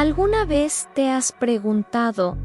¿Alguna vez te has preguntado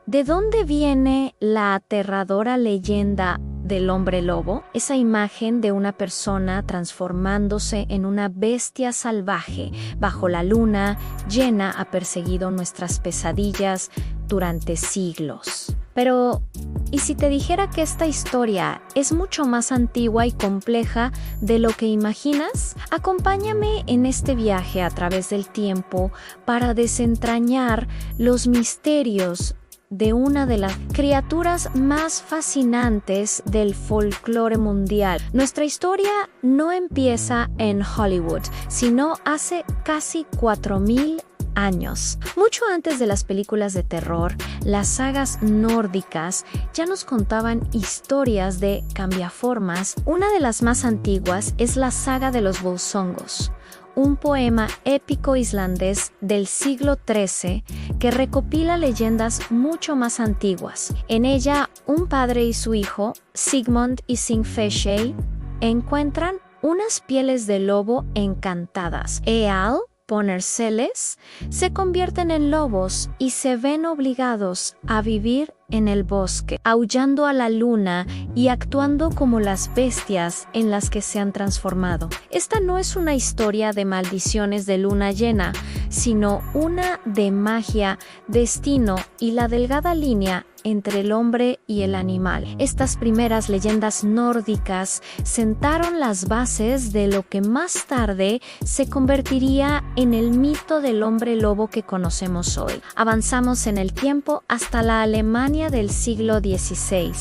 de dónde viene la aterradora leyenda del hombre lobo? Esa imagen de una persona transformándose en una bestia salvaje bajo la luna llena ha perseguido nuestras pesadillas durante siglos. Pero, ¿y si te dijera que esta historia es mucho más antigua y compleja de lo que imaginas? Acompáñame en este viaje a través del tiempo para desentrañar los misterios de una de las criaturas más fascinantes del folclore mundial. Nuestra historia no empieza en Hollywood, sino hace casi 4000 años. Mucho antes de las películas de terror, las sagas nórdicas ya nos contaban historias de cambiaformas. Una de las más antiguas es la saga de los Volsungos, un poema épico islandés del siglo XIII que recopila leyendas mucho más antiguas. En ella, un padre y su hijo, Sigmund y Sigfusha, encuentran unas pieles de lobo encantadas. Eal, ponérseles, se convierten en lobos y se ven obligados a vivir en el bosque, aullando a la luna y actuando como las bestias en las que se han transformado. Esta no es una historia de maldiciones de luna llena, sino una de magia, destino y la delgada línea entre el hombre y el animal. Estas primeras leyendas nórdicas sentaron las bases de lo que más tarde se convertiría en el mito del hombre lobo que conocemos hoy. Avanzamos en el tiempo hasta la Alemania del siglo XVI,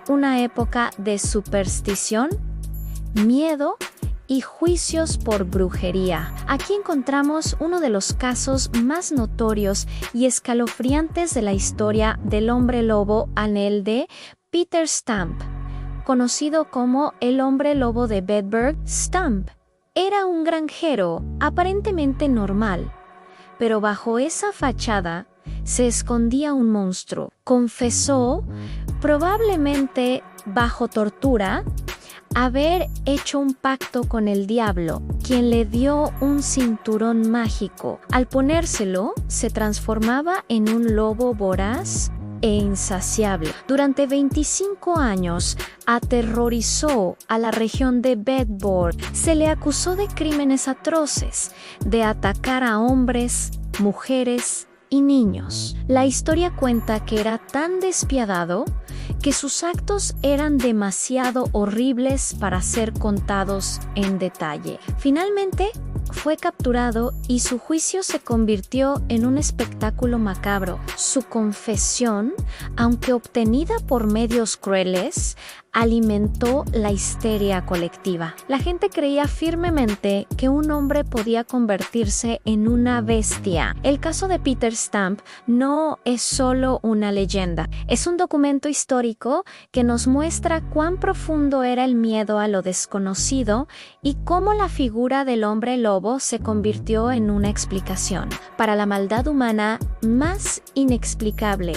una época de superstición, miedo y juicios por brujería. Aquí encontramos uno de los casos más notorios y escalofriantes de la historia del hombre lobo, el de Peter Stump, conocido como el hombre lobo de Bedburg. Stump era un granjero aparentemente normal, pero bajo esa fachada se escondía un monstruo. Confesó, probablemente bajo tortura, haber hecho un pacto con el diablo, quien le dio un cinturón mágico. Al ponérselo, se transformaba en un lobo voraz e insaciable. Durante 25 años, aterrorizó a la región de Bedburg. Se le acusó de crímenes atroces, de atacar a hombres, mujeres y niños. La historia cuenta que era tan despiadado que sus actos eran demasiado horribles para ser contados en detalle. Finalmente, fue capturado y su juicio se convirtió en un espectáculo macabro. Su confesión, aunque obtenida por medios crueles, alimentó la histeria colectiva. La gente creía firmemente que un hombre podía convertirse en una bestia. El caso de Peter Stump no es solo una leyenda, es un documento histórico que nos muestra cuán profundo era el miedo a lo desconocido y cómo la figura del hombre lobo se convirtió en una explicación para la maldad humana más inexplicable.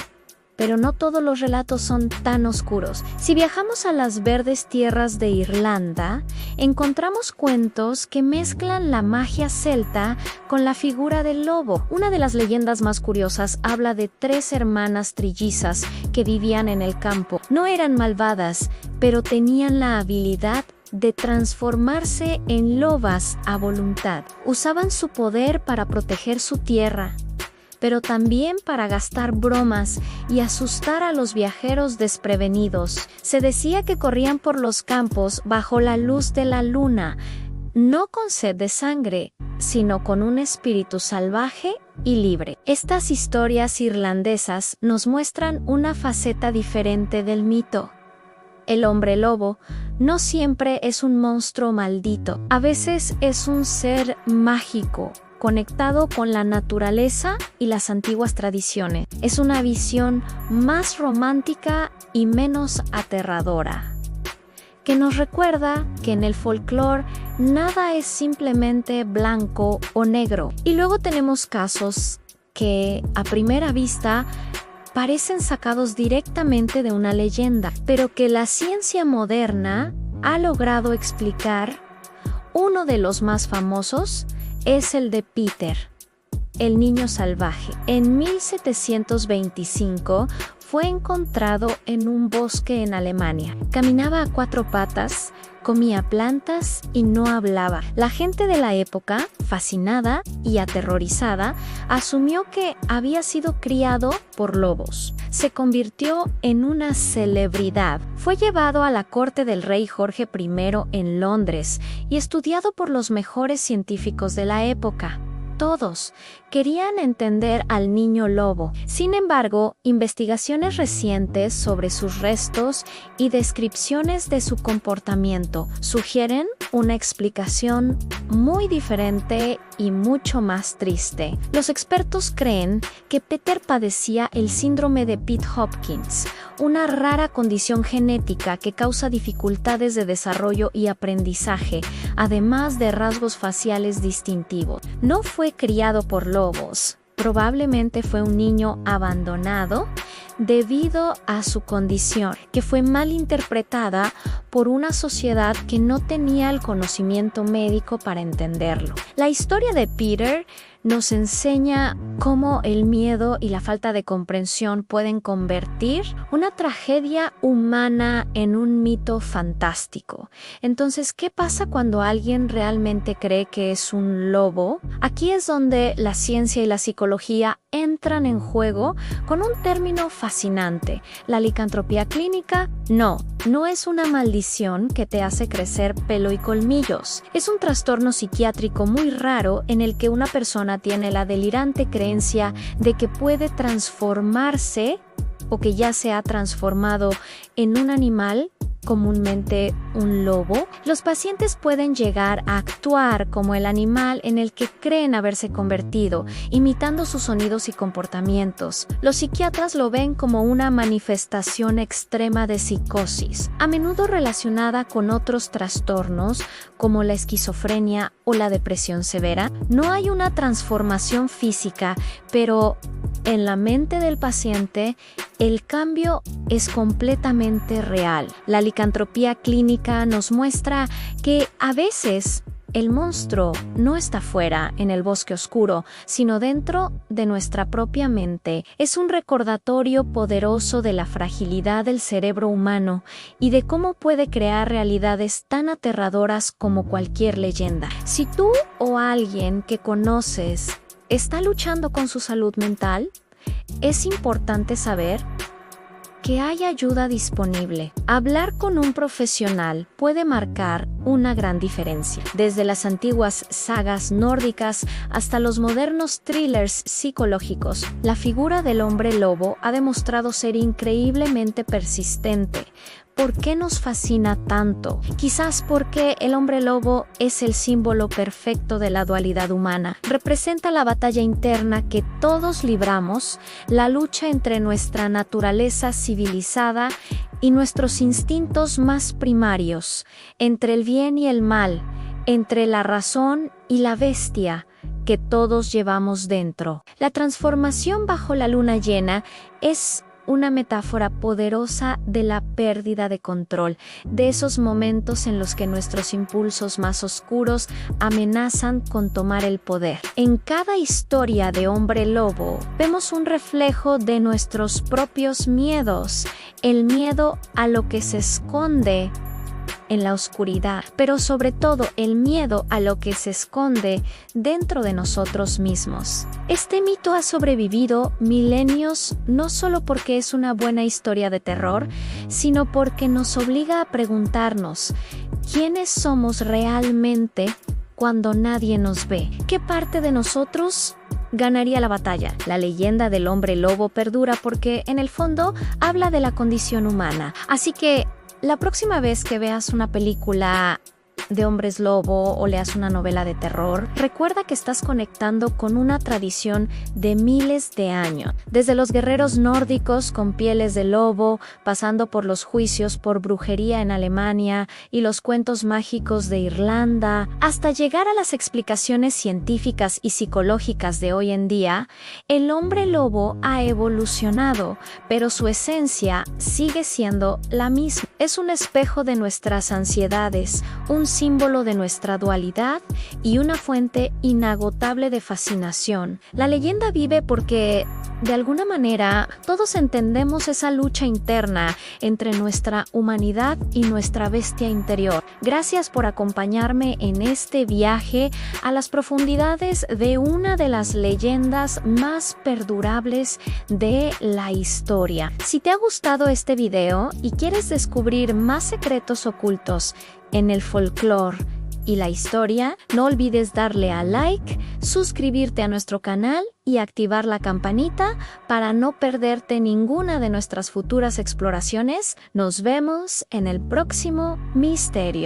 Pero no todos los relatos son tan oscuros. Si viajamos a las verdes tierras de Irlanda, encontramos cuentos que mezclan la magia celta con la figura del lobo. Una de las leyendas más curiosas habla de 3 hermanas trillizas que vivían en el campo. No eran malvadas, pero tenían la habilidad de transformarse en lobas a voluntad. Usaban su poder para proteger su tierra, pero también para gastar bromas y asustar a los viajeros desprevenidos. Se decía que corrían por los campos bajo la luz de la luna, no con sed de sangre, sino con un espíritu salvaje y libre. Estas historias irlandesas nos muestran una faceta diferente del mito. El hombre lobo no siempre es un monstruo maldito, a veces es un ser mágico, conectado con la naturaleza y las antiguas tradiciones. Es una visión más romántica y menos aterradora, que nos recuerda que en el folclore nada es simplemente blanco o negro. Y luego tenemos casos que a primera vista parecen sacados directamente de una leyenda, pero que la ciencia moderna ha logrado explicar. Uno de los más famosos es el de Peter. el niño salvaje. En 1725 fue encontrado en un bosque en Alemania. Caminaba a 4 patas, comía plantas y no hablaba. La gente de la época, fascinada y aterrorizada, asumió que había sido criado por lobos. Se convirtió en una celebridad. Fue llevado a la corte del rey Jorge I en Londres y estudiado por los mejores científicos de la época. Todos querían entender al niño lobo. Sin embargo, investigaciones recientes sobre sus restos y descripciones de su comportamiento sugieren una explicación muy diferente y mucho más triste. Los expertos creen que Peter padecía el síndrome de Pitt-Hopkins, una rara condición genética que causa dificultades de desarrollo y aprendizaje, además de rasgos faciales distintivos. No fue criado por lobos. Probablemente fue un niño abandonado debido a su condición, que fue mal interpretada por una sociedad que no tenía el conocimiento médico para entenderlo. La historia de Peter nos enseña cómo el miedo y la falta de comprensión pueden convertir una tragedia humana en un mito fantástico. Entonces, ¿qué pasa cuando alguien realmente cree que es un lobo? Aquí es donde la ciencia y la psicología entran en juego con un término fascinante. La licantropía clínica, no es una maldición que te hace crecer pelo y colmillos. Es un trastorno psiquiátrico muy raro en el que una persona tiene la delirante creencia de que puede transformarse o que ya se ha transformado en un animal, comúnmente un lobo. Los pacientes pueden llegar a actuar como el animal en el que creen haberse convertido, imitando sus sonidos y comportamientos. Los psiquiatras lo ven como una manifestación extrema de psicosis, a menudo relacionada con otros trastornos como la esquizofrenia o la depresión severa. No hay una transformación física, pero en la mente del paciente, el cambio es completamente real. La licantropía clínica nos muestra que a veces el monstruo no está fuera en el bosque oscuro, sino dentro de nuestra propia mente. Es un recordatorio poderoso de la fragilidad del cerebro humano y de cómo puede crear realidades tan aterradoras como cualquier leyenda. Si tú o alguien que conoces está luchando con su salud mental, es importante saber que hay ayuda disponible. Hablar con un profesional puede marcar una gran diferencia. Desde las antiguas sagas nórdicas hasta los modernos thrillers psicológicos, la figura del hombre lobo ha demostrado ser increíblemente persistente. ¿Por qué nos fascina tanto? Quizás porque el hombre lobo es el símbolo perfecto de la dualidad humana. Representa la batalla interna que todos libramos, la lucha entre nuestra naturaleza civilizada y nuestros instintos más primarios, entre el bien y el mal, entre la razón y la bestia que todos llevamos dentro. La transformación bajo la luna llena es una metáfora poderosa de la pérdida de control, de esos momentos en los que nuestros impulsos más oscuros amenazan con tomar el poder. En cada historia de hombre lobo vemos un reflejo de nuestros propios miedos, el miedo a lo que se esconde en la oscuridad, pero sobre todo el miedo a lo que se esconde dentro de nosotros mismos. Este mito ha sobrevivido milenios no solo porque es una buena historia de terror, sino porque nos obliga a preguntarnos ¿quiénes somos realmente cuando nadie nos ve? ¿Qué parte de nosotros ganaría la batalla? La leyenda del hombre lobo perdura porque en el fondo habla de la condición humana. Así que la próxima vez que veas una película de hombres lobo o leas una novela de terror, recuerda que estás conectando con una tradición de miles de años. Desde los guerreros nórdicos con pieles de lobo, pasando por los juicios por brujería en Alemania y los cuentos mágicos de Irlanda, hasta llegar a las explicaciones científicas y psicológicas de hoy en día, el hombre lobo ha evolucionado, pero su esencia sigue siendo la misma. Es un espejo de nuestras ansiedades, un símbolo de nuestra dualidad y una fuente inagotable de fascinación. La leyenda vive porque, de alguna manera, todos entendemos esa lucha interna entre nuestra humanidad y nuestra bestia interior. Gracias por acompañarme en este viaje a las profundidades de una de las leyendas más perdurables de la historia. Si te ha gustado este video y quieres descubrir más secretos ocultos en el folclore y la historia, no olvides darle a like, suscribirte a nuestro canal y activar la campanita para no perderte ninguna de nuestras futuras exploraciones. Nos vemos en el próximo misterio.